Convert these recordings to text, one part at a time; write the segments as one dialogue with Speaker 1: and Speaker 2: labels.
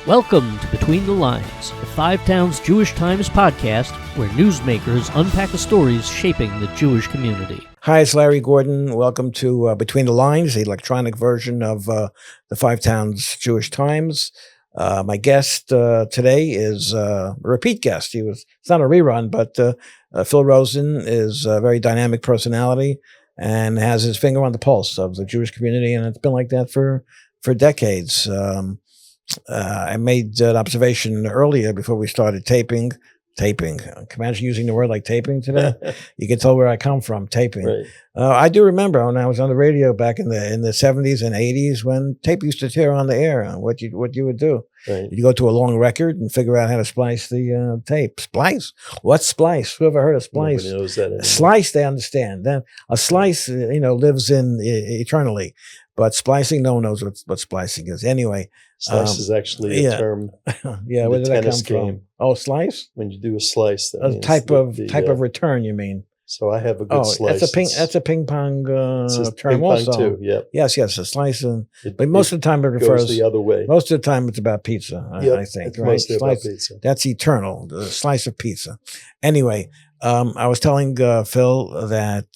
Speaker 1: Welcome to Between the Lines, the Five Towns Jewish Times podcast, where newsmakers unpack the stories shaping the Jewish community.
Speaker 2: Hi, it's Larry Gordon. Welcome to Between the Lines, the electronic version of the Five Towns Jewish Times. My guest today is a repeat guest. It's not a rerun, but Phil Rosen is a very dynamic personality and has his finger on the pulse of the Jewish community, and it's been like that for decades. I made an observation earlier before we started taping. Can you imagine using the word like taping today? You can tell where I come from, taping.
Speaker 3: Right.
Speaker 2: I do remember when I was on the radio back in the 70s and 80s when tape used to tear on the air. What you would do?
Speaker 3: Right.
Speaker 2: You go to a long record and figure out how to splice the tape. Splice? What's splice? Who ever heard of splice?
Speaker 3: Nobody knows that anymore.
Speaker 2: Slice, they understand. Then a slice, lives in eternally. But splicing, no one knows what splicing is. Anyway.
Speaker 3: Slice is actually a term.
Speaker 2: Yeah, where did that come
Speaker 3: game.
Speaker 2: from? Oh, slice?
Speaker 3: When you do a slice, that
Speaker 2: A
Speaker 3: means
Speaker 2: type of return, you mean?
Speaker 3: So I have a good slice.
Speaker 2: That's a ping pong term
Speaker 3: ping
Speaker 2: also.
Speaker 3: pong too, yeah.
Speaker 2: Yes, a slice. But most of the time it refers
Speaker 3: goes the other way.
Speaker 2: Most of the time it's about pizza. I think,
Speaker 3: it's
Speaker 2: right?
Speaker 3: mostly
Speaker 2: Slice,
Speaker 3: about pizza. That's
Speaker 2: eternal. The slice of pizza. Anyway, I was telling Phil that.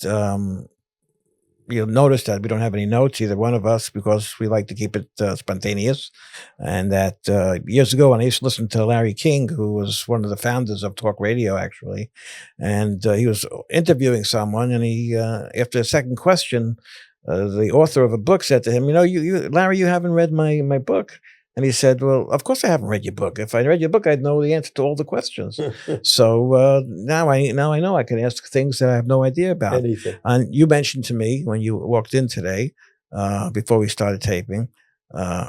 Speaker 2: You'll notice that we don't have any notes, either one of us, because we like to keep it spontaneous. And that years ago, when I used to listen to Larry King, who was one of the founders of talk radio, actually, and he was interviewing someone, and he, after the second question, the author of a book said to him, Larry, you haven't read my book. And he said, well, of course I haven't read your book. If I read your book, I'd know the answer to all the questions. So now I know I can ask things that I have no idea about.
Speaker 3: Anything.
Speaker 2: And you mentioned to me when you walked in today, before we started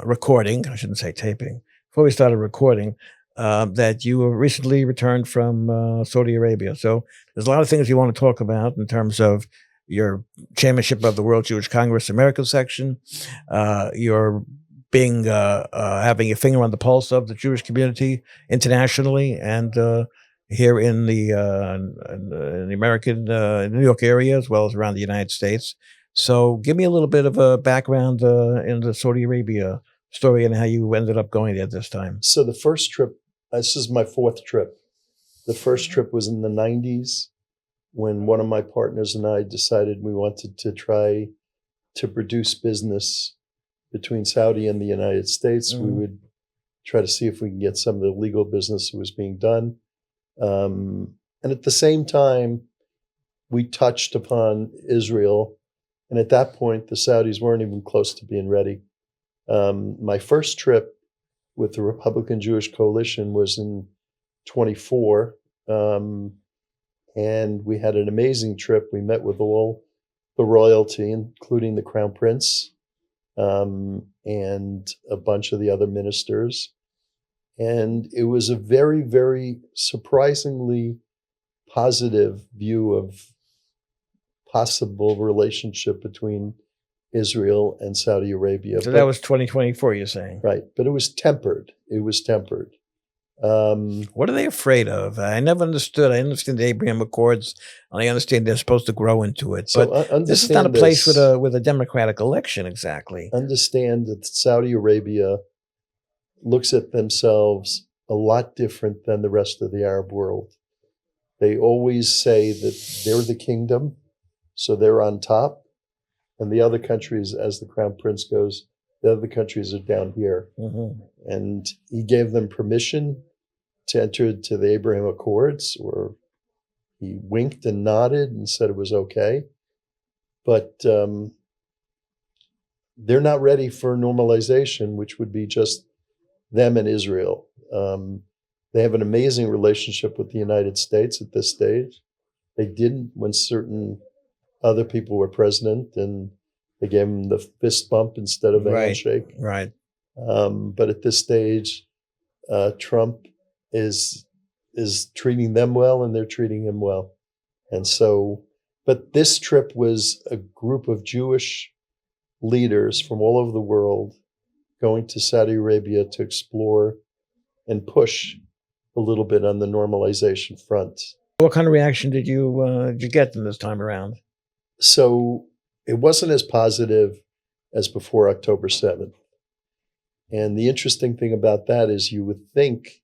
Speaker 2: recording, I shouldn't say taping, before we started recording, that you were recently returned from Saudi Arabia. So there's a lot of things you want to talk about in terms of your chairmanship of the World Jewish Congress America section, your being having a finger on the pulse of the Jewish community internationally and here in the American New York area, as well as around the United States. So give me a little bit of a background in the Saudi Arabia story and how you ended up going there this time.
Speaker 3: So the first trip, this is my fourth trip. The first trip was in the 90s when one of my partners and I decided we wanted to try to produce business between Saudi and the United States. We would try to see if we can get some of the legal business that was being done. And at the same time, we touched upon Israel. And at that point, the Saudis weren't even close to being ready. My first trip with the Republican Jewish Coalition was in 24. And we had an amazing trip. We met with all the royalty, including the Crown Prince, and a bunch of the other ministers. And it was a very, very surprisingly positive view of possible relationship between Israel and Saudi Arabia.
Speaker 2: So that was 2024, you're saying?
Speaker 3: Right. But it was tempered.
Speaker 2: What are they afraid of? I never understood. I understand the Abraham Accords, and I understand they're supposed to grow into it. But this is not a place with a democratic election, exactly.
Speaker 3: Understand that Saudi Arabia looks at themselves a lot different than the rest of the Arab world. They always say that they're the kingdom, so they're on top, and the other countries, as the Crown Prince goes, the other countries are down here. And he gave them permission to enter into the Abraham Accords, or he winked and nodded and said it was okay. But they're not ready for normalization, which would be just them and Israel. They have an amazing relationship with the United States at this stage. They didn't when certain other people were president, and they gave him the fist bump instead of a handshake.
Speaker 2: Right.
Speaker 3: But at this stage, Trump is treating them well, and they're treating him well. And so, but this trip was a group of Jewish leaders from all over the world going to Saudi Arabia to explore and push a little bit on the normalization front.
Speaker 2: What kind of reaction did you get this time around?
Speaker 3: So it wasn't as positive as before October 7th. And the interesting thing about that is you would think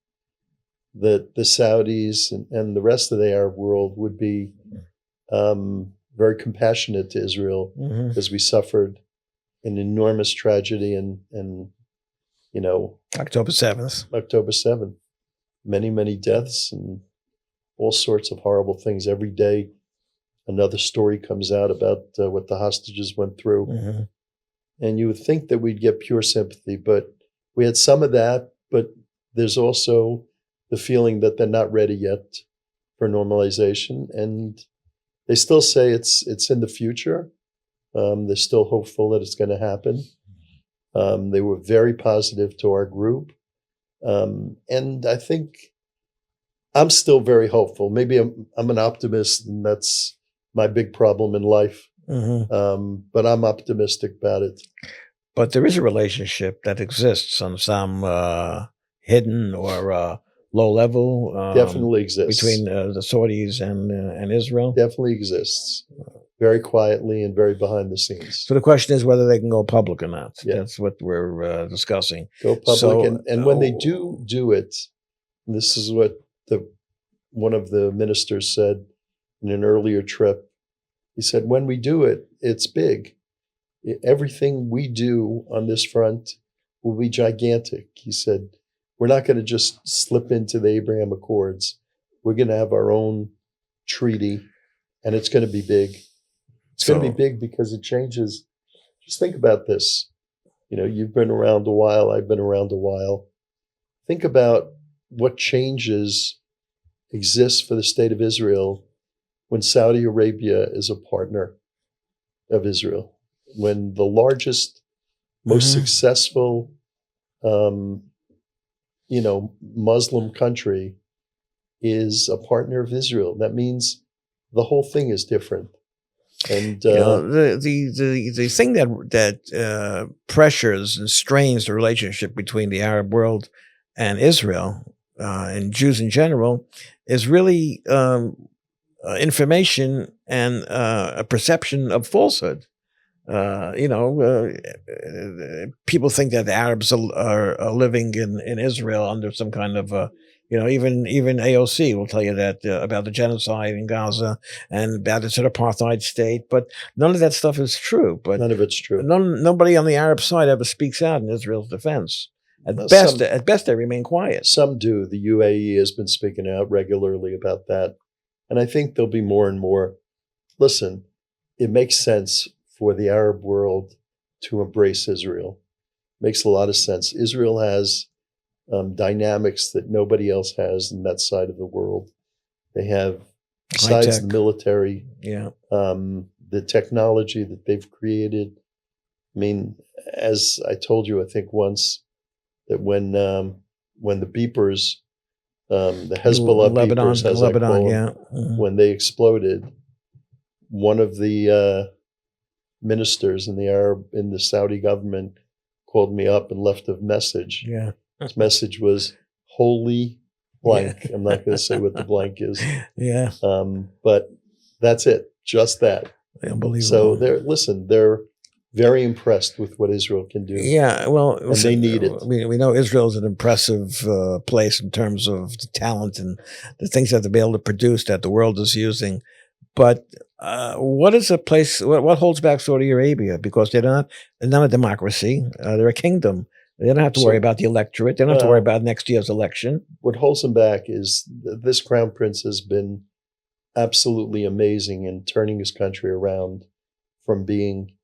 Speaker 3: that the Saudis and the rest of the Arab world would be very compassionate to Israel as we suffered an enormous tragedy and
Speaker 2: October 7th.
Speaker 3: October 7th. Many deaths and all sorts of horrible things. Every day, another story comes out about what the hostages went through. And you would think that we'd get pure sympathy, but we had some of that, but there's also the feeling that they're not ready yet for normalization. And they still say it's in the future. They're still hopeful that it's going to happen. They were very positive to our group. And I think I'm still very hopeful. Maybe I'm an optimist, and that's my big problem in life. But I'm optimistic about it.
Speaker 2: But there is a relationship that exists on some hidden or low level.
Speaker 3: Definitely exists.
Speaker 2: Between the Saudis and Israel.
Speaker 3: Definitely exists. Very quietly and very behind the scenes.
Speaker 2: So the question is whether they can go public or not.
Speaker 3: Yeah.
Speaker 2: That's what we're discussing.
Speaker 3: Go public.
Speaker 2: So,
Speaker 3: and when they do it, and this is what one of the ministers said in an earlier trip. He said, when we do it, it's big. Everything we do on this front will be gigantic. He said, we're not going to just slip into the Abraham Accords. We're going to have our own treaty, and it's going to be big. It's going to be big because it changes. Just think about this. You've been around a while. I've been around a while. Think about what changes exist for the state of Israel when Saudi Arabia is a partner of Israel, when the largest, most successful, Muslim country is a partner of Israel. That means the whole thing is different. And
Speaker 2: the thing that pressures and strains the relationship between the Arab world and Israel and Jews in general is really information and a perception of falsehood. People think that the Arabs are living in Israel under some kind of even AOC will tell you that about the genocide in Gaza and about it's an apartheid state, but none of that stuff is true. But
Speaker 3: none of it's true.
Speaker 2: Nobody on the Arab side ever speaks out in Israel's defense. At best, they remain quiet.
Speaker 3: Some do. The UAE has been speaking out regularly about that, and I think there'll be more and more. Listen, it makes sense for the Arab world to embrace Israel. Makes a lot of sense. Israel has dynamics that nobody else has in that side of the world. They have, besides the military, the technology that they've created. I mean, as I told you, I think once, that when the beepers, the Hezbollah beepers, as I call them, when they exploded, one of the ministers in the Saudi government called me up and left a message.
Speaker 2: Yeah.
Speaker 3: His message was holy blank. I'm not going to say what the blank is.
Speaker 2: Yeah.
Speaker 3: But that's it. Just that.
Speaker 2: Unbelievable.
Speaker 3: So they're very impressed with what Israel can do.
Speaker 2: Yeah. Well,
Speaker 3: and they need it.
Speaker 2: We know Israel is an impressive place in terms of the talent and the things that they'll be able to produce that the world is using. But what is a place? What holds back Saudi Arabia? Because they're not a democracy. They're a kingdom. They don't have to worry about the electorate. They don't have to worry about next year's election.
Speaker 3: What holds them back is this crown prince has been absolutely amazing in turning his country around from being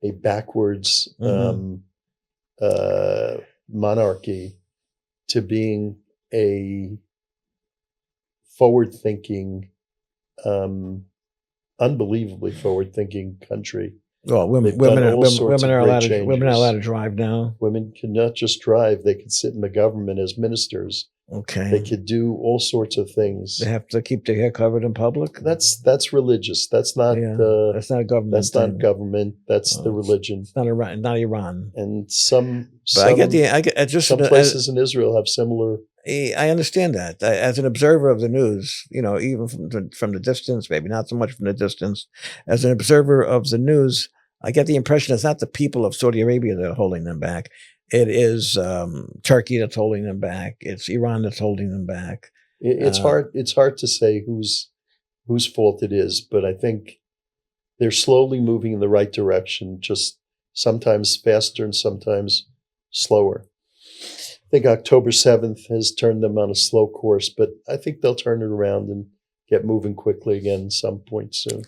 Speaker 3: a backwards monarchy to being a forward-thinking, unbelievably forward-thinking country.
Speaker 2: Well, women are allowed to drive now.
Speaker 3: Women can not just drive; they can sit in the government as ministers.
Speaker 2: Okay,
Speaker 3: they could do all sorts of things.
Speaker 2: They have to keep their hair covered in public.
Speaker 3: That's religious. That's not.
Speaker 2: That's not a government.
Speaker 3: That's not government. That's the religion.
Speaker 2: It's not Iran.
Speaker 3: And some
Speaker 2: places
Speaker 3: in Israel have similar.
Speaker 2: I understand that. As an observer of the news, even from the distance, maybe not so much from the distance, as an observer of the news, I get the impression it's not the people of Saudi Arabia that are holding them back. It is Turkey that's holding them back. It's Iran that's holding them back.
Speaker 3: It's hard. It's hard to say whose fault it is, but I think they're slowly moving in the right direction. Just sometimes faster and sometimes slower. I think October 7th has turned them on a slow course, but I think they'll turn it around and get moving quickly again some point soon.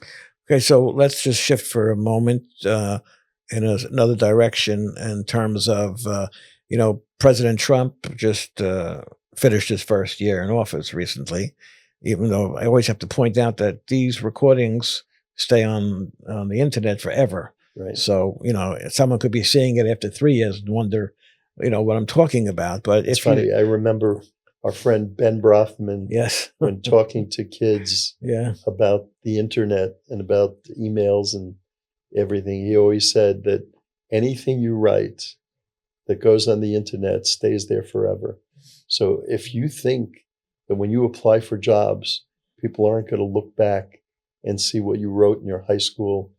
Speaker 2: Okay, so let's just shift for a moment in another direction in terms of, President Trump just finished his first year in office recently, even though I always have to point out that these recordings stay on the internet forever.
Speaker 3: Right.
Speaker 2: So, someone could be seeing it after 3 years and wonder, what I'm talking about. But
Speaker 3: It's funny. I remember our friend Ben Brofman,
Speaker 2: yes,
Speaker 3: when talking to kids
Speaker 2: yeah,
Speaker 3: about the internet and about emails and everything, he always said that anything you write that goes on the internet stays there forever. So if you think that when you apply for jobs, people aren't going to look back and see what you wrote in your high school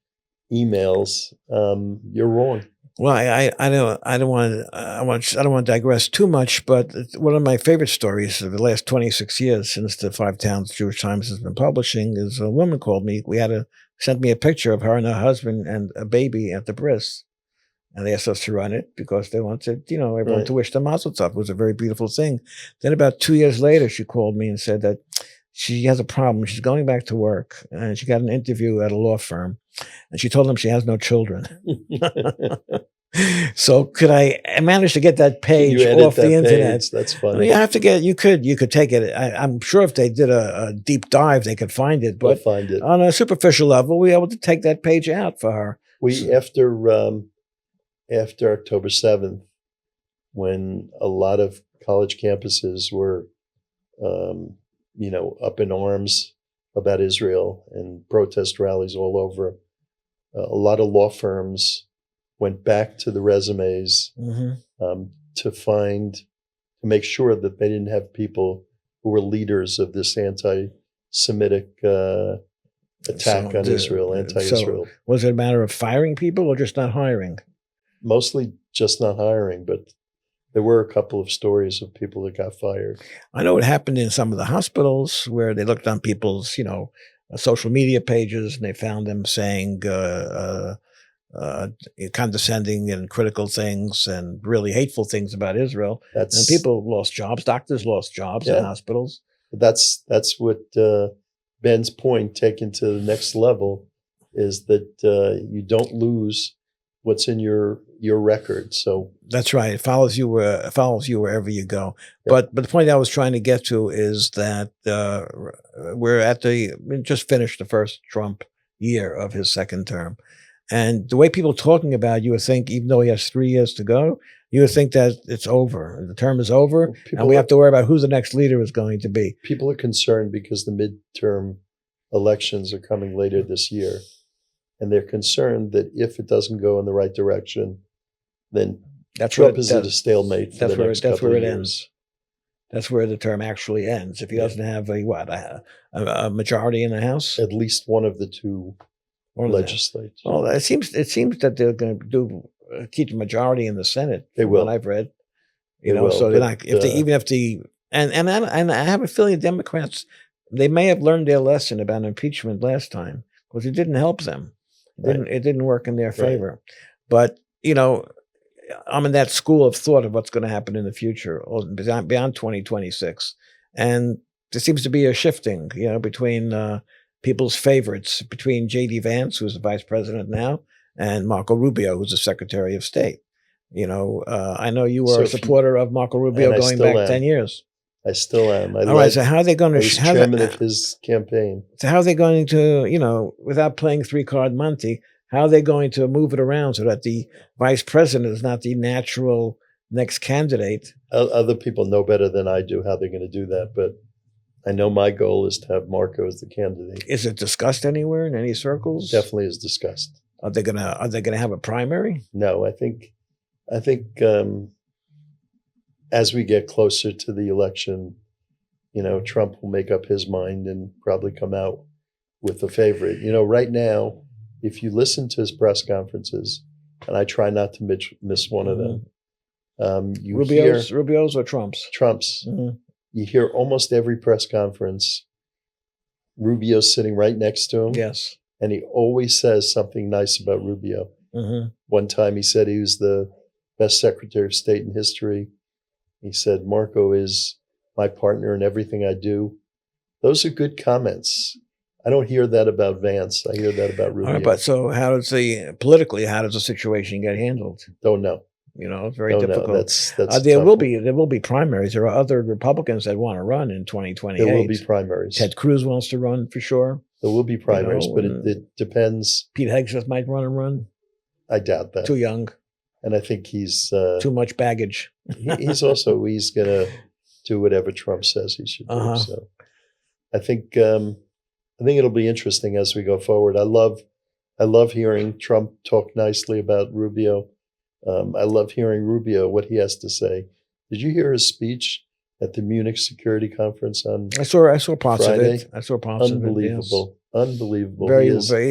Speaker 3: emails, you're wrong.
Speaker 2: well, I don't want to digress too much, but one of my favorite stories of the last 26 years since the Five Towns Jewish Times has been publishing is a woman called me. Sent me a picture of her and her husband and a baby at the bris. And they asked us to run it because they wanted, everyone
Speaker 3: Right.
Speaker 2: to wish them mazel tov. It was a very beautiful thing. Then about 2 years later, she called me and said that she has a problem. She's going back to work and she got an interview at a law firm and she told them she has no children. So could I manage to get that page
Speaker 3: You edit
Speaker 2: off the
Speaker 3: that
Speaker 2: internet?
Speaker 3: page. That's
Speaker 2: I
Speaker 3: funny.
Speaker 2: mean, you could take it. I'm sure if they did a deep dive, they could find it.
Speaker 3: We'll
Speaker 2: But
Speaker 3: find it.
Speaker 2: on a superficial level, we were able to take that page out for her.
Speaker 3: After October 7th, when a lot of college campuses were, up in arms about Israel and protest rallies all over, a lot of law firms went back to the resumes to make sure that they didn't have people who were leaders of this anti-Semitic attack on Israel, anti-Israel.
Speaker 2: So was it a matter of firing people or just not hiring?
Speaker 3: Mostly just not hiring, but there were a couple of stories of people that got fired.
Speaker 2: I know it happened in some of the hospitals where they looked on people's, social media pages and they found them saying condescending and critical things and really hateful things about Israel. And people lost jobs. Doctors lost jobs in hospitals.
Speaker 3: That's what Ben's point taken to the next level is that you don't lose what's in your record. So
Speaker 2: that's right. It follows you wherever you go. Yep. But the point I was trying to get to is that we just finished the first Trump year of his second term. And the way people talking about it, you would think, even though he has 3 years to go, you would think that it's over. The term is over, and we have to worry about who the next leader is going to be.
Speaker 3: People are concerned because the midterm elections are coming later this year. And they're concerned that if it doesn't go in the right direction, then Trump is at a stalemate for the next couple of years.
Speaker 2: That's where the term actually ends. If he doesn't have a majority in the House?
Speaker 3: At least one of the two legislators.
Speaker 2: Well, it seems that they're going to keep the majority in the Senate.
Speaker 3: They will.
Speaker 2: What I've read,
Speaker 3: so
Speaker 2: they're not. And I have a feeling the Democrats, they may have learned their lesson about impeachment last time because it didn't help them. It didn't work in their favor. Right. But I'm in that school of thought of what's going to happen in the future, beyond 2026, and there seems to be a shifting, between people's favorites, between J.D. Vance, who's the vice president now, and Marco Rubio, who's the Secretary of State. I know you were a supporter of Marco Rubio going back 10 years.
Speaker 3: I still am.
Speaker 2: All right, so how are they going to...
Speaker 3: I was chairman of his campaign.
Speaker 2: So how are they going to, without playing three-card Monte, how are they going to move it around so that the vice president is not the natural next candidate?
Speaker 3: Other people know better than I do how they're going to do that, but I know my goal is to have Marco as the candidate.
Speaker 2: Is it discussed anywhere in any circles?
Speaker 3: Definitely is discussed.
Speaker 2: Are they gonna have a primary?
Speaker 3: No, I think as we get closer to the election, Trump will make up his mind and probably come out with a favorite. Right now, if you listen to his press conferences, and I try not to miss one of them, You hear
Speaker 2: Rubio's or Trump's?
Speaker 3: Trump's.
Speaker 2: Mhm.
Speaker 3: You hear almost every press conference, Rubio's sitting right next to him,
Speaker 2: Yes.
Speaker 3: and he always says something nice about Rubio.
Speaker 2: Mm-hmm.
Speaker 3: One time he said he was the best Secretary of State in history. He said, Marco is my partner in everything I do. Those are good comments. I don't hear that about Vance. I hear that about Rubio.
Speaker 2: All right, but so how does the situation get handled?
Speaker 3: Don't know.
Speaker 2: You know, it's very
Speaker 3: Don't
Speaker 2: difficult.
Speaker 3: know. That's
Speaker 2: there
Speaker 3: tough.
Speaker 2: will be primaries. There are other Republicans that want to run in 2028.
Speaker 3: There will be primaries.
Speaker 2: Ted Cruz wants to run for sure.
Speaker 3: There will be primaries,
Speaker 2: You know,
Speaker 3: but it depends.
Speaker 2: Pete Hegseth might run.
Speaker 3: I doubt that.
Speaker 2: Too young.
Speaker 3: And I think he's
Speaker 2: too much baggage.
Speaker 3: he's gonna do whatever Trump says he should do. So I think it'll be interesting as we go forward. I love hearing Trump talk nicely about Rubio. I love hearing Rubio, what he has to say. Did you hear his speech at the Munich Security Conference on
Speaker 2: I saw parts
Speaker 3: Friday?
Speaker 2: of it. I saw parts
Speaker 3: Unbelievable.
Speaker 2: of it. Yes.
Speaker 3: Unbelievable.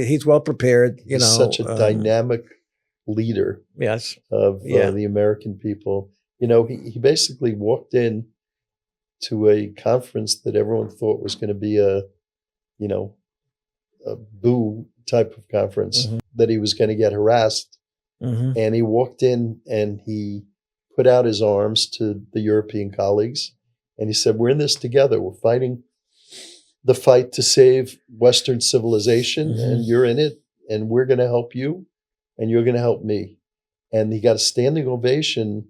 Speaker 2: He's well prepared.
Speaker 3: He's such a dynamic leader.
Speaker 2: Yes.
Speaker 3: Of the American people. You know, he basically walked in to a conference that everyone thought was going to be a boo type of conference, that he was going to get harassed.
Speaker 2: Mm-hmm.
Speaker 3: And he walked in and he put out his arms to the European colleagues. And he said, we're in this together. We're fighting the fight to save Western civilization, and you're in it, and we're going to help you, and you're going to help me. And he got a standing ovation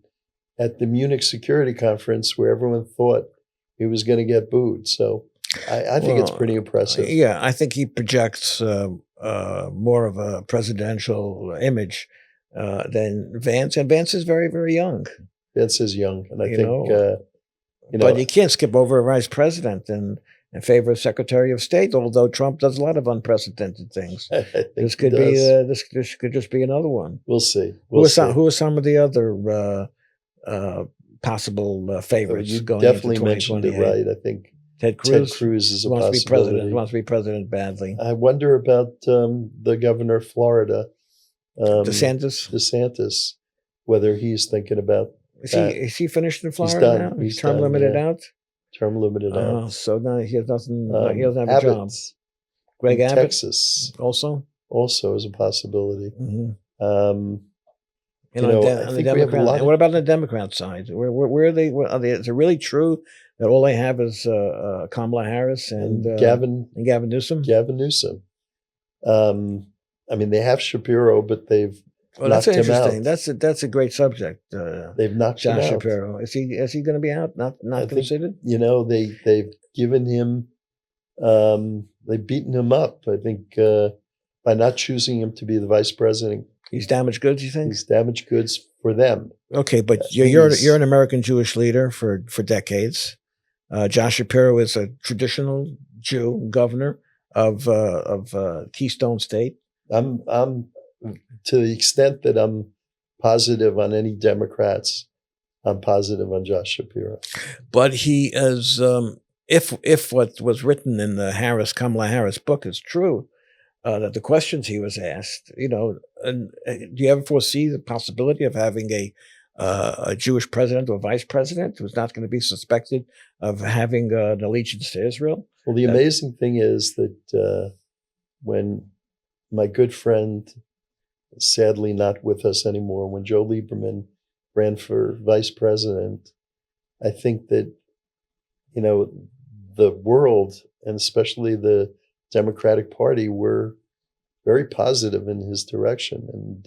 Speaker 3: at the Munich Security Conference, where everyone thought he was going to get booed. So I think it's pretty impressive.
Speaker 2: Yeah, I think he projects more of a presidential image than Vance. And Vance is very, very young.
Speaker 3: Vance is young. And I think,
Speaker 2: but you can't skip over a vice president in favor of Secretary of State, although Trump does a lot of unprecedented things. This could be this could just be another one.
Speaker 3: We'll see.
Speaker 2: Who are some of the other possible favorites?
Speaker 3: You
Speaker 2: going
Speaker 3: definitely
Speaker 2: into
Speaker 3: mentioned it right. I think
Speaker 2: Ted Cruz
Speaker 3: is a possibility.
Speaker 2: Wants to be president badly.
Speaker 3: I wonder about the governor of Florida,
Speaker 2: DeSantis,
Speaker 3: whether he's thinking about.
Speaker 2: Is he finished in Florida now? He's term limited out.
Speaker 3: Term limited out.
Speaker 2: So now he has nothing. He doesn't have a job.
Speaker 3: Greg
Speaker 2: Abbott,
Speaker 3: Texas,
Speaker 2: also
Speaker 3: is a possibility.
Speaker 2: And what about on the Democrat side? Where are they? Is it really true that all they have is Kamala Harris and Gavin Newsom?
Speaker 3: Gavin Newsom. I mean, they have Shapiro, but they've
Speaker 2: that's
Speaker 3: knocked
Speaker 2: interesting.
Speaker 3: him out.
Speaker 2: That's a great subject.
Speaker 3: They've knocked
Speaker 2: Josh
Speaker 3: him out.
Speaker 2: Shapiro. Is he going to be out? Not considered?
Speaker 3: They've given him. They've beaten him up. I think by not choosing him to be the vice president.
Speaker 2: He's damaged goods, you think?
Speaker 3: He's damaged goods for them.
Speaker 2: Okay, but you're an American Jewish leader for decades. Josh Shapiro is a traditional Jew governor of Keystone State.
Speaker 3: I'm to the extent that I'm positive on any Democrats, I'm positive on Josh Shapiro.
Speaker 2: But he is, if what was written in the Kamala Harris book is true, that the questions he was asked, and do you ever foresee the possibility of having a Jewish president or vice president who's not going to be suspected of having an allegiance to Israel?
Speaker 3: Well, the amazing thing is that when my good friend, sadly not with us anymore, when Joe Lieberman ran for vice president, I think that, the world, and especially the Democratic Party, were very positive in his direction. And,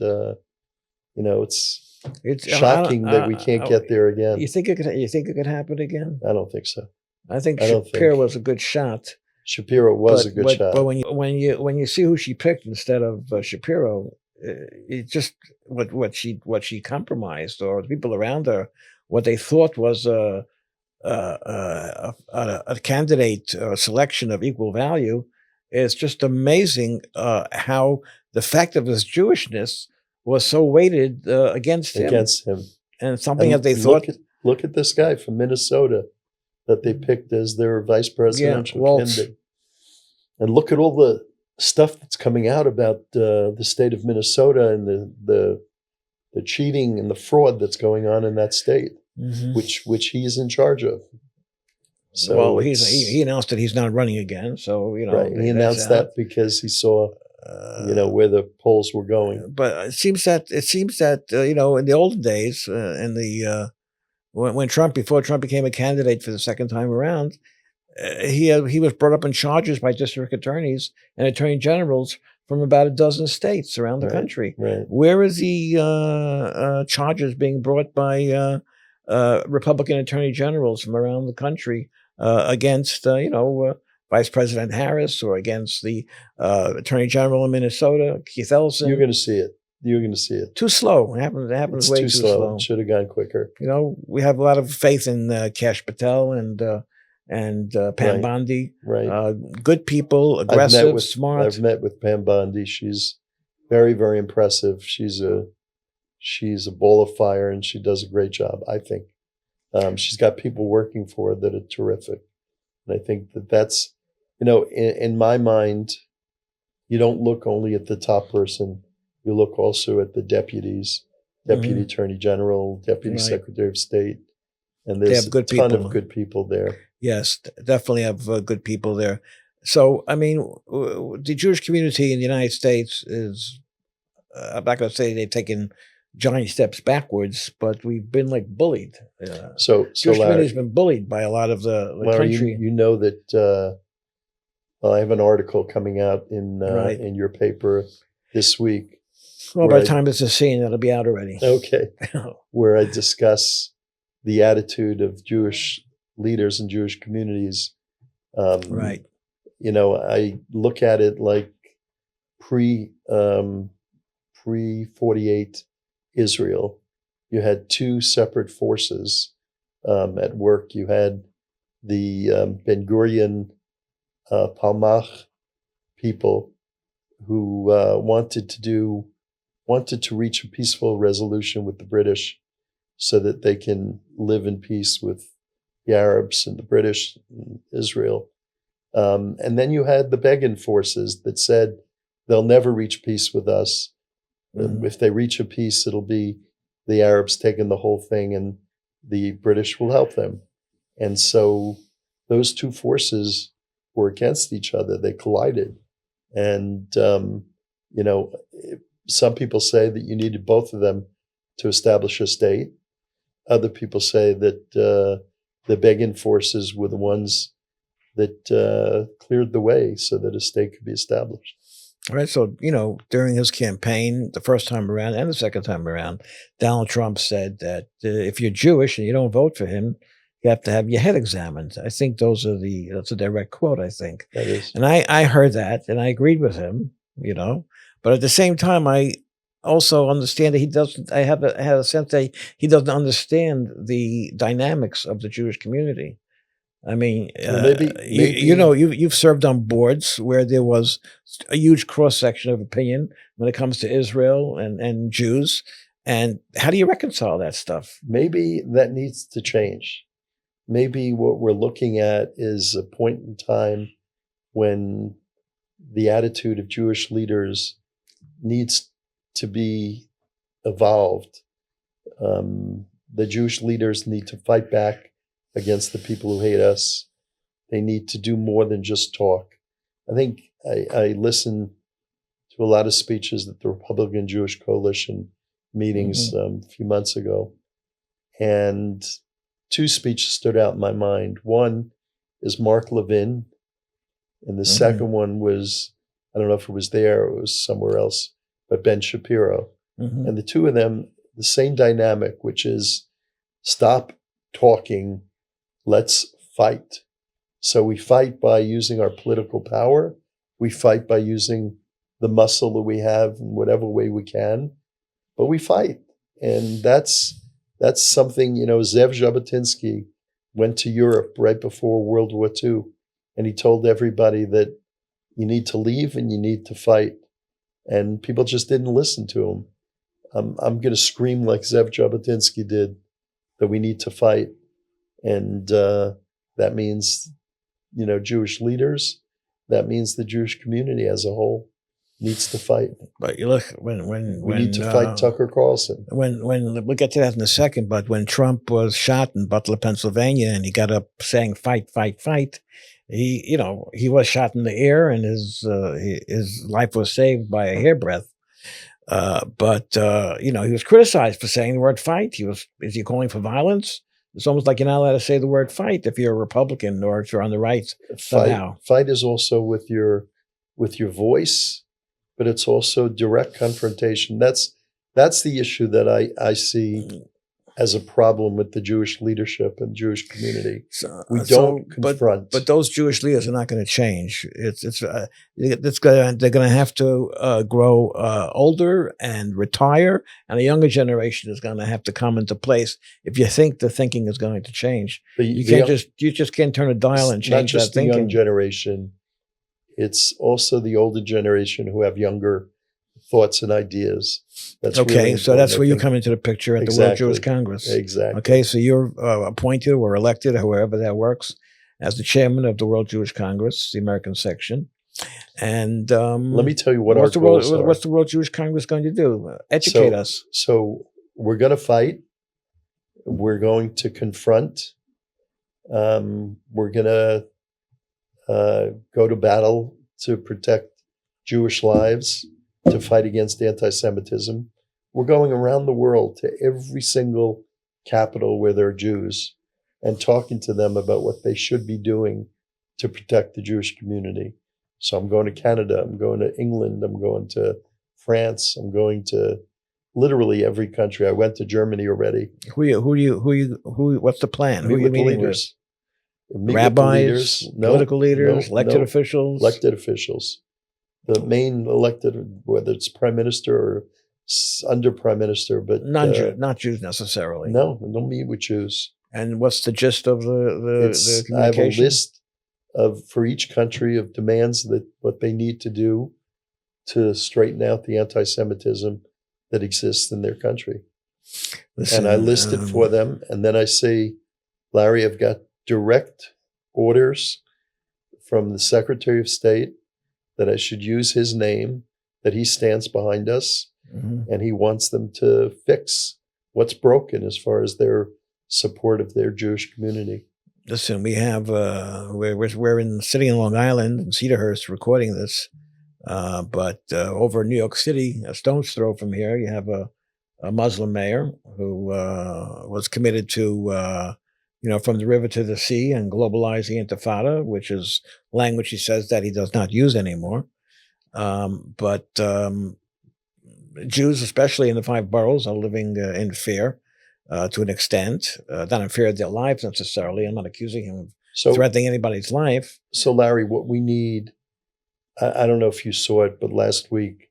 Speaker 3: it's shocking that we can't get there again.
Speaker 2: You think it could happen again?
Speaker 3: I don't think so.
Speaker 2: I think Shapiro was a good shot.
Speaker 3: Shapiro was a good shot.
Speaker 2: But when you see who she picked instead of Shapiro, it just what she compromised, or the people around her, what they thought was a candidate selection of equal value, is just amazing. How the fact of his Jewishness was so weighted against him, and something that they thought.
Speaker 3: Look at this guy from Minnesota that they picked as their vice presidential candidate, and look at all the stuff that's coming out about the state of Minnesota and the the cheating and the fraud that's going on in that state,
Speaker 2: Mhm.
Speaker 3: which he's in charge of. So
Speaker 2: Well, he announced that he's not running again. So
Speaker 3: right. He
Speaker 2: that's
Speaker 3: announced
Speaker 2: out.
Speaker 3: that because he saw
Speaker 2: Uh,
Speaker 3: where the polls were going.
Speaker 2: but it seems that in the olden days, when before Trump became a candidate for the second time around, he was brought up in charges by district attorneys and attorney generals from about a dozen states around the
Speaker 3: Right,
Speaker 2: country.
Speaker 3: right.
Speaker 2: Where is the charges being brought by Republican attorney generals from around the country against Vice President Harris or against the Attorney General in Minnesota, Keith Ellison?
Speaker 3: You're going to see it. You're going to see it.
Speaker 2: Too slow. It happens
Speaker 3: It's
Speaker 2: way
Speaker 3: too slow. It should have gone quicker.
Speaker 2: We have a lot of faith in Kash Patel and Pam Bondi.
Speaker 3: Right.
Speaker 2: Good people, aggressive, smart.
Speaker 3: I've met with Pam Bondi. She's very, very impressive. She's a ball of fire, and she does a great job, I think. She's got people working for her that are terrific. And I think that's, in my mind, you don't look only at the top person. You look also at the deputies, Deputy Attorney General, Deputy Secretary of State. And there's a ton of good people there.
Speaker 2: Yes, definitely have good people there. So, I mean, the Jewish community in the United States is, I'm not going to say they've taken giant steps backwards, but we've been like bullied.
Speaker 3: So
Speaker 2: Jewish
Speaker 3: Larry,
Speaker 2: community has been bullied by a lot of the
Speaker 3: Larry,
Speaker 2: country.
Speaker 3: you know that I have an article coming out in your paper this week.
Speaker 2: Well, by the time this is seen, it'll be out already.
Speaker 3: Okay. Where I discuss the attitude of Jewish leaders and Jewish communities.
Speaker 2: Right.
Speaker 3: I look at it like pre 48 Israel. You had two separate forces at work. You had the Ben Gurion Palmach people who wanted to reach a peaceful resolution with the British so that they can live in peace with the Arabs and the British and Israel. And then you had the Begin forces that said they'll never reach peace with us. If they reach a peace, it'll be the Arabs taking the whole thing and the British will help them. And so those two forces were against each other. They collided. And, some people say that you needed both of them to establish a state. Other people say that the Begin forces were the ones that cleared the way so that a state could be established.
Speaker 2: All right. So, during his campaign, the first time around and the second time around, Donald Trump said that if you're Jewish and you don't vote for him, you have to have your head examined. I think that's a direct quote, I think.
Speaker 3: That is.
Speaker 2: And I heard that and I agreed with him, but at the same time, I also understand that he doesn't, I have a sense that he doesn't understand the dynamics of the Jewish community. I mean,
Speaker 3: maybe
Speaker 2: you've served on boards where there was a huge cross section of opinion when it comes to Israel and Jews. And how do you reconcile that stuff?
Speaker 3: Maybe that needs to change. Maybe what we're looking at is a point in time when the attitude of Jewish leaders needs to be evolved. The Jewish leaders need to fight back against the people who hate us. They need to do more than just talk. I think I listened to a lot of speeches at the Republican Jewish Coalition meetings a few months ago. And two speeches stood out in my mind. One is Mark Levin. And the second one was, I don't know if it was there or it was somewhere else, but Ben Shapiro. And the two of them, the same dynamic, which is stop talking, let's fight. So we fight by using our political power. We fight by using the muscle that we have in whatever way we can, but we fight. And that's something, Zev Jabotinsky went to Europe right before World War II, and he told everybody that you need to leave and you need to fight. And people just didn't listen to him. I'm going to scream like Zev Jabotinsky did that we need to fight. And that means, Jewish leaders. That means the Jewish community as a whole. needs to fight.
Speaker 2: But you look
Speaker 3: We need to fight Tucker Carlson.
Speaker 2: When we'll get to that in a second, but when Trump was shot in Butler, Pennsylvania, and he got up saying "fight, fight, fight," he was shot in the air, and his life was saved by a hairbreadth. But he was criticized for saying the word "fight." Is he calling for violence? It's almost like you're not allowed to say the word "fight" if you're a Republican or if you're on the right somehow.
Speaker 3: Fight is also with your voice, but it's also direct confrontation. That's the issue that I see as a problem with the Jewish leadership and Jewish community. We don't confront.
Speaker 2: But those Jewish leaders are not going to change. They're going to have to grow older and retire, and a younger generation is going to have to come into place. If you think the thinking is going to change, you just can't turn a dial and change that thinking. Not just the
Speaker 3: young generation; it's also the older generation who have younger thoughts and ideas. That's
Speaker 2: okay.
Speaker 3: Really
Speaker 2: so that's where you come into the picture at the World Jewish Congress.
Speaker 3: Exactly.
Speaker 2: Okay. So you're appointed or elected, however that works, as the chairman of the World Jewish Congress, the American section. And
Speaker 3: let me tell you what our goals are.
Speaker 2: What's the World Jewish Congress going to do? Educate us.
Speaker 3: So we're going to fight. We're going to confront. We're going to go to battle to protect Jewish lives, to fight against anti-Semitism. We're going around the world to every single capital where there are Jews and talking to them about what they should be doing to protect the Jewish community. So I'm going to Canada, I'm going to England, I'm going to France, I'm going to literally every country. I went to Germany already.
Speaker 2: What's the plan? Who are you meeting with? Rabbis, political leaders, elected officials?
Speaker 3: Elected officials. The main elected, whether it's prime minister or under prime minister, but
Speaker 2: not Jews necessarily.
Speaker 3: No, don't meet with Jews.
Speaker 2: And what's the gist of the communication?
Speaker 3: I have a list for each country of demands that what they need to do to straighten out the anti-Semitism that exists in their country. Listen, and I list it for them, and then I say, Larry, I've got direct orders from the Secretary of State that I should use his name, that he stands behind us, and he wants them to fix what's broken as far as their support of their Jewish community.
Speaker 2: Listen, we have we're sitting in Long Island in Cedarhurst recording this, but over in New York City, a stone's throw from here, you have a Muslim mayor who was committed to from the river to the sea and globalize the Intifada, which is language he says that he does not use anymore. But Jews, especially in the 5 boroughs, are living in fear to an extent, not in fear of their lives necessarily. I'm not accusing him of threatening anybody's life.
Speaker 3: So, Larry, what we need, I don't know if you saw it, but last week,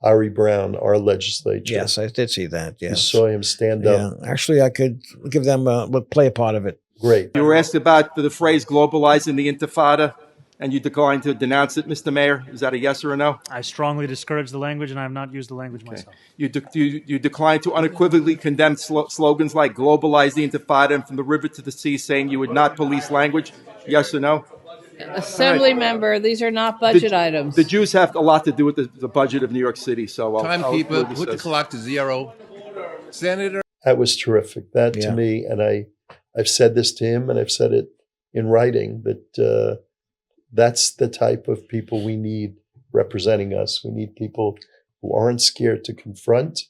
Speaker 3: Ari Brown, our legislature.
Speaker 2: Yes, I did see that. Yes.
Speaker 3: You saw him stand up.
Speaker 2: Yeah. Actually, I could give them play a part of it.
Speaker 3: Great.
Speaker 4: You were asked about the phrase globalizing the Intifada, and you declined to denounce it, Mr. Mayor. Is that a yes or a no?
Speaker 5: I strongly discourage the language, and I have not used the language myself.
Speaker 4: You declined to unequivocally condemn slogans like globalize the Intifada and from the river to the sea, saying you would not police language. Yes or no?
Speaker 6: Assembly member, these are not budget items.
Speaker 4: The Jews have a lot to do with the budget of New York City. So
Speaker 7: Timekeeper, put the clock to 0. Senator.
Speaker 3: That was terrific. That to me, and I've said this to him, and I've said it in writing, that that's the type of people we need representing us. We need people who aren't scared to confront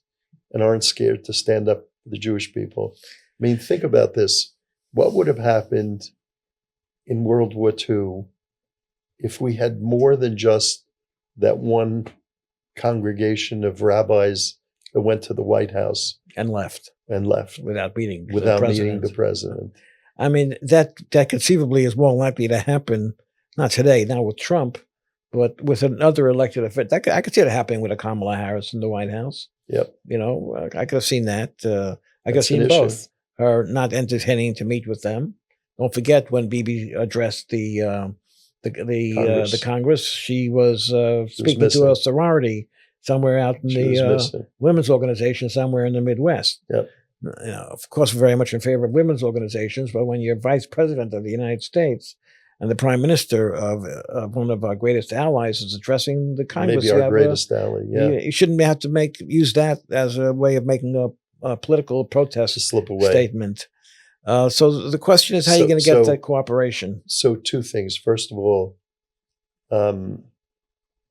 Speaker 3: and aren't scared to stand up for the Jewish people. I mean, think about this. What would have happened in World War II if we had more than just that one congregation of rabbis that went to the White House
Speaker 2: and left
Speaker 3: without meeting the president?
Speaker 2: I mean, that conceivably is more likely to happen, not today, not with Trump, but with another elected official. I could see it happening with a Kamala Harris in the White House.
Speaker 3: Yep.
Speaker 2: I could have seen that. I could have seen both. Her not entertaining to meet with them. Don't forget when Bibi addressed the Congress, she was speaking to a sorority somewhere out in the women's organization somewhere in the Midwest.
Speaker 3: Yep.
Speaker 2: Of course, we're very much in favor of women's organizations, but when you're vice president of the United States, and the prime minister of one of our greatest allies is addressing the Congress.
Speaker 3: Maybe our greatest ally. Yeah,
Speaker 2: you shouldn't have to use that as a way of making a political protest
Speaker 3: to slip away.
Speaker 2: statement. So the question is, how are you going to get that cooperation?
Speaker 3: So two things. First of all,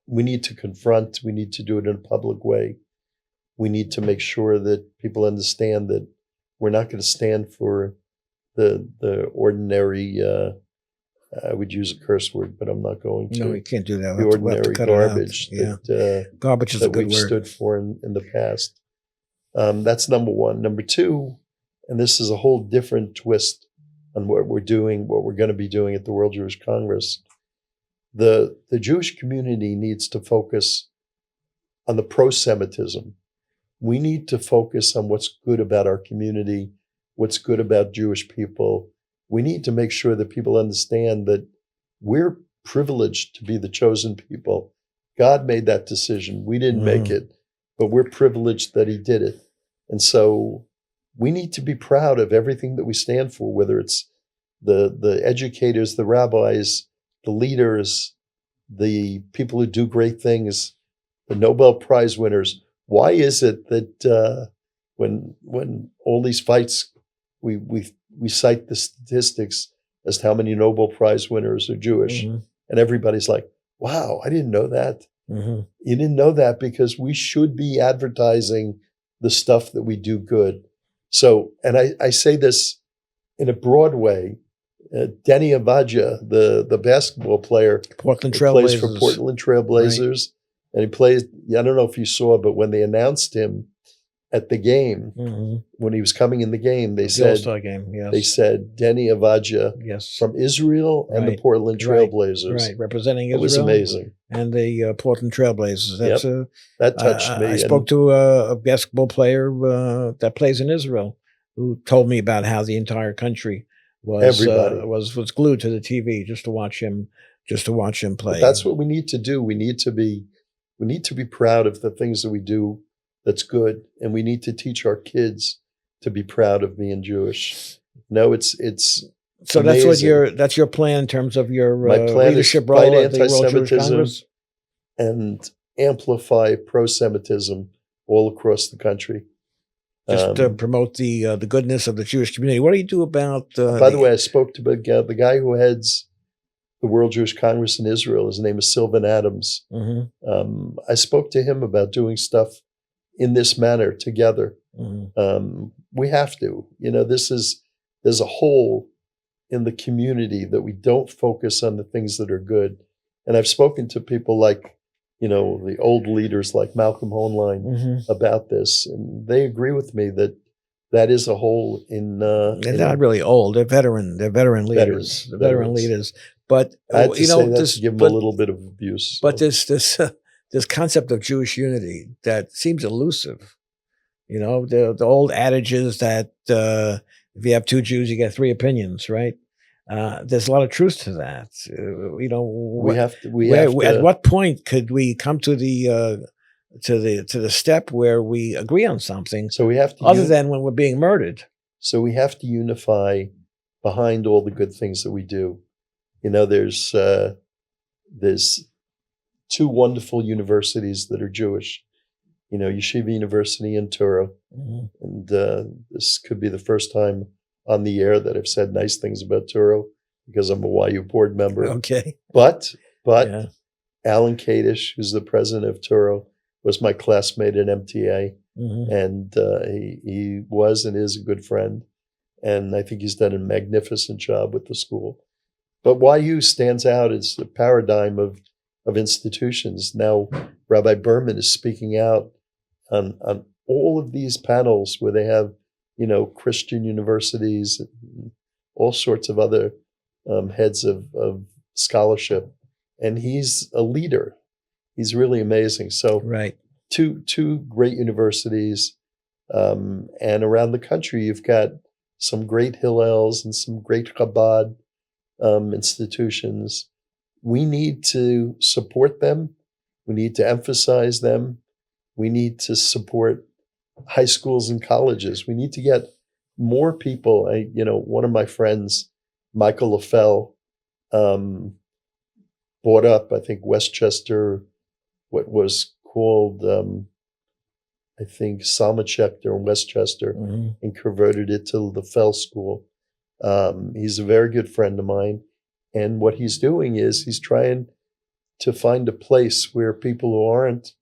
Speaker 3: we need to confront. We need to do it in a public way. We need to make sure that people understand that we're not going to stand for the ordinary. I would use a curse word, but I'm not going to.
Speaker 2: No, you can't do that.
Speaker 3: The ordinary garbage
Speaker 2: garbage is a good
Speaker 3: we've
Speaker 2: word.
Speaker 3: stood for in the past. That's number one. Number two, and this is a whole different twist on what we're doing, what we're going to be doing at the World Jewish Congress. The Jewish community needs to focus on the prosemitism. We need to focus on what's good about our community, what's good about Jewish people. We need to make sure that people understand that we're privileged to be the chosen people. God made that decision. We didn't make it, but we're privileged that he did it. And so we need to be proud of everything that we stand for, whether it's the educators, the rabbis, the leaders, the people who do great things, the Nobel Prize winners. Why is it that when all these fights, we cite the statistics as to how many Nobel Prize winners are Jewish, and everybody's like, wow, I didn't know that. You didn't know that because we should be advertising the stuff that we do good. So, and I say this in a broad way. Denny Avadia, the basketball player,
Speaker 2: Portland
Speaker 3: plays
Speaker 2: Trailblazers.
Speaker 3: for Portland Trailblazers, and he plays. I don't know if you saw, but when they announced him at the game, when he was coming in the game, they said
Speaker 2: All-Star game. Yes.
Speaker 3: they said Denny Avadia from Israel and the Portland Trailblazers,
Speaker 2: representing Israel.
Speaker 3: It was amazing.
Speaker 2: And the Portland Trailblazers. That's
Speaker 3: that touched me.
Speaker 2: I spoke to a basketball player that plays in Israel who told me about how the entire country was glued to the TV just to watch him play.
Speaker 3: But that's what we need to do. We need to be proud of the things that we do that's good, and we need to teach our kids to be proud of being Jewish. No, it's
Speaker 2: so
Speaker 3: amazing.
Speaker 2: that's your plan in terms of your
Speaker 3: My plan
Speaker 2: leadership
Speaker 3: is fight
Speaker 2: role at the World Jewish Congress
Speaker 3: and amplify pro-Semitism all across the country.
Speaker 2: Just to promote the goodness of the Jewish community. What do you do about?
Speaker 3: By the way, I spoke to the guy who heads the World Jewish Congress in Israel. His name is Sylvan Adams. I spoke to him about doing stuff in this manner together. We have to. There's a hole in the community that we don't focus on the things that are good. And I've spoken to people like, the old leaders like Malcolm Hoenlein about this, and they agree with me that is a hole in.
Speaker 2: They're not really old. They're veteran. They're veteran leaders. Veteran leaders. But
Speaker 3: I had to say that to give them a little bit of abuse.
Speaker 2: But this concept of Jewish unity that seems elusive. The old adages that if you have two Jews, you get three opinions, right? There's a lot of truth to that. At what point could we come to the step where we agree on something?
Speaker 3: So we have to,
Speaker 2: other than when we're being murdered.
Speaker 3: So we have to unify behind all the good things that we do. There's two wonderful universities that are Jewish. Yeshiva University in Touro, and this could be the first time on the air that I've said nice things about Touro because I'm a YU board member.
Speaker 2: Okay.
Speaker 3: But Alan Kadish, who's the president of Touro, was my classmate at MTA, and he was and is a good friend, and I think he's done a magnificent job with the school. But YU stands out as the paradigm of institutions. Now, Rabbi Berman is speaking out on all of these panels where they have, Christian universities, and all sorts of other heads of scholarship, and he's a leader. He's really amazing. So, two great universities, and around the country, you've got some great Hillels and some great Chabad institutions. We need to support them. We need to emphasize them. We need to support high schools and colleges. We need to get more people. One of my friends, Michael LaFell, bought up, I think, Westchester, what was called, I think, Salmachester in Westchester, and converted it to the Fell School. He's a very good friend of mine. And what he's doing is he's trying to find a place where people who aren't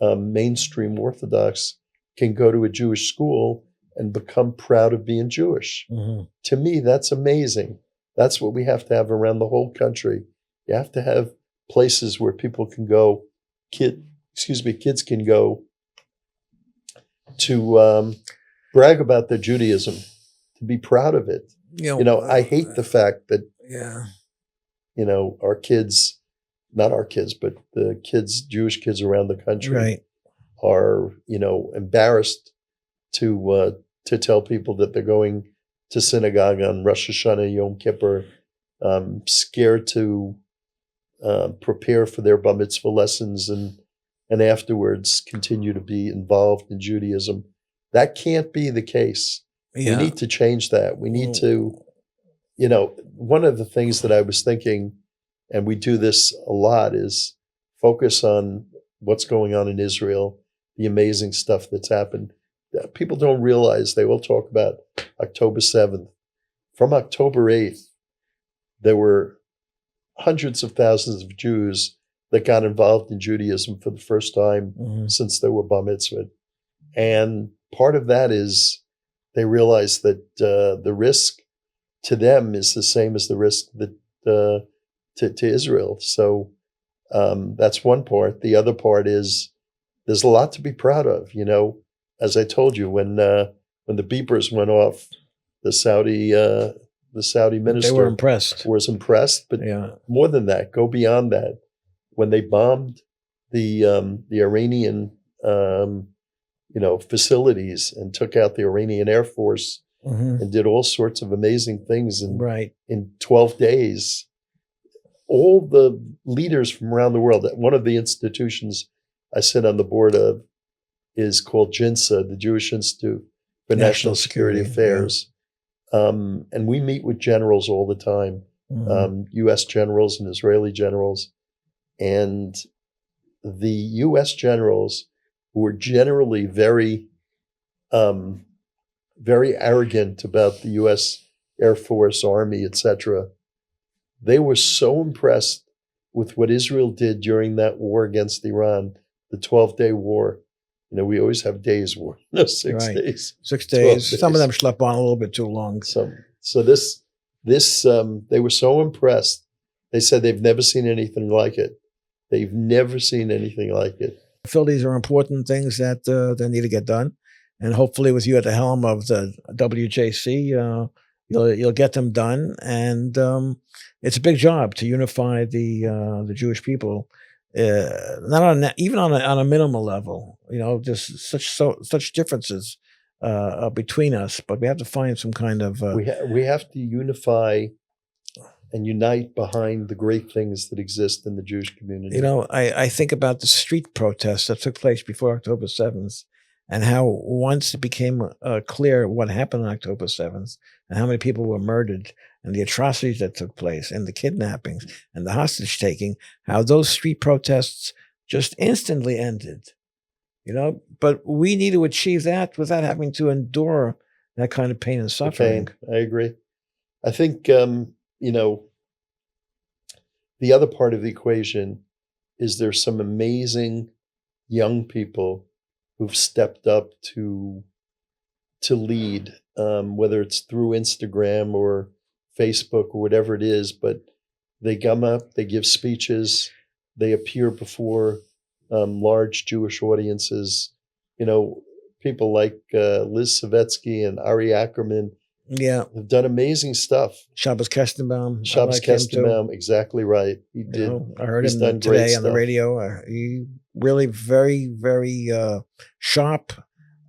Speaker 3: mainstream Orthodox can go to a Jewish school and become proud of being Jewish. To me, that's amazing. That's what we have to have around the whole country. You have to have places where people can go, kids can go to brag about their Judaism, to be proud of it. I hate the fact that, our kids, not our kids, but the kids, Jewish kids around the country are, embarrassed to tell people that they're going to synagogue on Rosh Hashanah, Yom Kippur, scared to prepare for their bar mitzvah lessons and afterwards continue to be involved in Judaism. That can't be the case. We need to change that. We need to, one of the things that I was thinking, and we do this a lot, is focus on what's going on in Israel, the amazing stuff that's happened. People don't realize, they will talk about October 7th. From October 8th, there were hundreds of thousands of Jews that got involved in Judaism for the first time since they were bar mitzvahed. And part of that is they realize that the risk to them is the same as the risk that to Israel. So that's one part. The other part is there's a lot to be proud of. As I told you, when the beepers went off, the Saudi minister,
Speaker 2: they were impressed.
Speaker 3: Was impressed, but more than that, go beyond that. When they bombed the Iranian facilities and took out the Iranian Air Force and did all sorts of amazing things in 12 days, all the leaders from around the world. One of the institutions I sit on the board of is called JINSA, the Jewish Institute for National Security Affairs. And we meet with generals all the time, U.S. generals and Israeli generals. And the U.S. generals, who were generally very, very arrogant about the U.S. Air Force, Army, etc., they were so impressed with what Israel did during that war against Iran, the 12-day war. We always have days war. No, 6 days.
Speaker 2: 6 days. Some of them slept on a little bit too long.
Speaker 3: So this they were so impressed. They said they've never seen anything like it. They've never seen anything like it.
Speaker 2: I feel these are important things that need to get done, and hopefully, with you at the helm of the WJC, you'll get them done. And it's a big job to unify the Jewish people. Not even on a minimal level, just such differences between us, but we have to find some kind of
Speaker 3: we have to unify and unite behind the great things that exist in the Jewish community.
Speaker 2: I think about the street protests that took place before October 7th, and how once it became clear what happened on October 7th and how many people were murdered and the atrocities that took place and the kidnappings and the hostage taking, how those street protests just instantly ended. But we need to achieve that without having to endure that kind of pain and suffering.
Speaker 3: I agree. I think, the other part of the equation is there's some amazing young people who've stepped up to lead, whether it's through Instagram or Facebook or whatever it is, but they come up, they give speeches, they appear before large Jewish audiences. People like Liz Savetsky and Ari Ackerman have done amazing stuff.
Speaker 2: Shabbos Kestenbaum.
Speaker 3: Shabbos Kestenbaum, exactly right. He did.
Speaker 2: I heard him today on the radio. He really very, very sharp,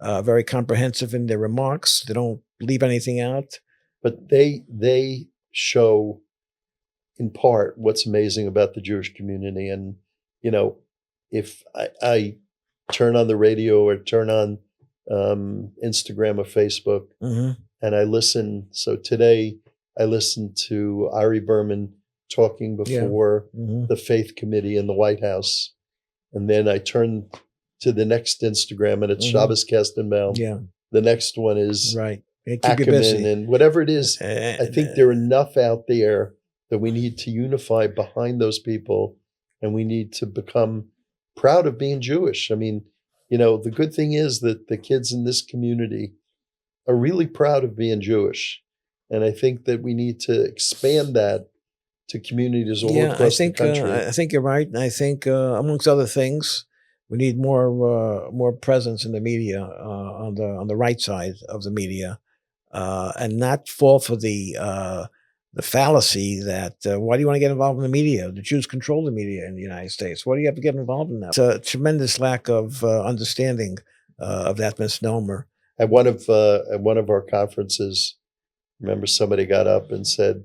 Speaker 2: very comprehensive in their remarks. They don't leave anything out.
Speaker 3: But they show, in part, what's amazing about the Jewish community. And, if I turn on the radio or turn on Instagram or Facebook and I listen. So today I listened to Ari Berman talking before
Speaker 2: Mhm.
Speaker 3: the faith committee in the White House. And then I turn to the next Instagram and it's
Speaker 2: Mhm.
Speaker 3: Shabbos Kastenbaum.
Speaker 2: Yeah,
Speaker 3: The next one is
Speaker 2: right. Yeah, keep you
Speaker 3: Ackerman
Speaker 2: busy.
Speaker 3: and whatever it is. I
Speaker 2: And,
Speaker 3: think there are enough out there that we need to unify behind those people, and we need to become proud of being Jewish. I mean, the good thing is that the kids in this community are really proud of being Jewish. And I think that we need to expand that to communities all
Speaker 2: yeah,
Speaker 3: across the country.
Speaker 2: I think you're right, and I think amongst other things, we need more presence in the media on the right side of the media, and not fall for the fallacy that why do you want to get involved in the media? The Jews control the media in the United States. Why do you have to get involved in that? It's a tremendous lack of understanding of that misnomer.
Speaker 3: At one of our conferences, remember somebody got up and said,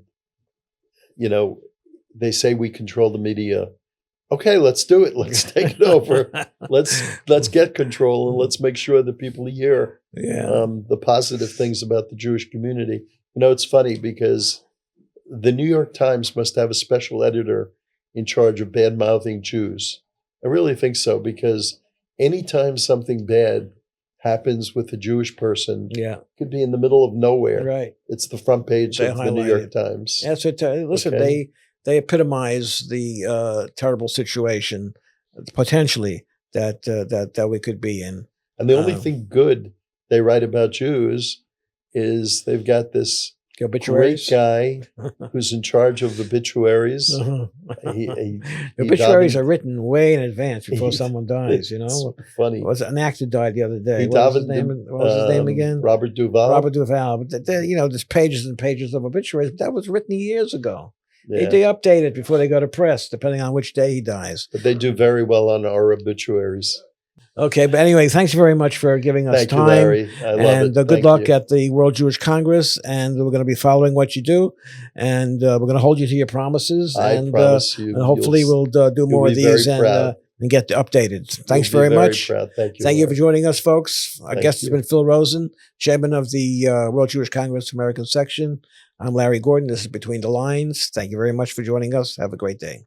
Speaker 3: they say we control the media. Okay, let's do it. Let's take it over. Let's get control and let's make sure that people hear
Speaker 2: Yeah.
Speaker 3: the positive things about the Jewish community. It's funny because the New York Times must have a special editor in charge of bad mouthing Jews. I really think so, because anytime something bad happens with a Jewish person,
Speaker 2: Yeah.
Speaker 3: could be in the middle of nowhere.
Speaker 2: Right.
Speaker 3: It's the front page
Speaker 2: They
Speaker 3: of the New
Speaker 2: highlight
Speaker 3: York
Speaker 2: it.
Speaker 3: Times.
Speaker 2: That's what. Listen,
Speaker 3: Okay.
Speaker 2: they epitomize the terrible situation potentially that we could be in.
Speaker 3: And the only thing good they write about Jews is they've got this great
Speaker 2: Obituaries.
Speaker 3: guy who's in charge of obituaries.
Speaker 2: Uh-huh.
Speaker 3: He
Speaker 2: Obituaries
Speaker 3: davened-
Speaker 2: are written way in advance before
Speaker 3: he-
Speaker 2: someone dies.
Speaker 3: It's funny.
Speaker 2: An actor died the other day.
Speaker 3: He
Speaker 2: What was his
Speaker 3: davened
Speaker 2: name? What was his name again?
Speaker 3: Robert Duvall.
Speaker 2: Robert Duvall. But there's pages and pages of obituaries. That was written years ago.
Speaker 3: Yeah.
Speaker 2: They update it before they go to press, depending on which day he dies.
Speaker 3: But they do very well on our obituaries.
Speaker 2: Okay, but anyway, thanks very much for giving us
Speaker 3: Thank you,
Speaker 2: time.
Speaker 3: Larry. I love
Speaker 2: And
Speaker 3: it.
Speaker 2: good
Speaker 3: Thank
Speaker 2: luck
Speaker 3: you.
Speaker 2: at the World Jewish Congress. And we're going to be following what you do. And we're going to hold you to your promises.
Speaker 3: I
Speaker 2: And,
Speaker 3: promise you.
Speaker 2: and hopefully
Speaker 3: you'll-
Speaker 2: we'll do more of
Speaker 3: be very
Speaker 2: these
Speaker 3: proud.
Speaker 2: and get updated. Thanks
Speaker 3: you'll be
Speaker 2: very much.
Speaker 3: Proud. Thank you.
Speaker 2: Thank you for
Speaker 3: Larry.
Speaker 2: joining us, folks. Our
Speaker 3: Thank
Speaker 2: guest has
Speaker 3: you.
Speaker 2: been Phil Rosen, chairman of the World Jewish Congress American section. I'm Larry Gordon. This is Between the Lines. Thank you very much for joining us. Have a great day.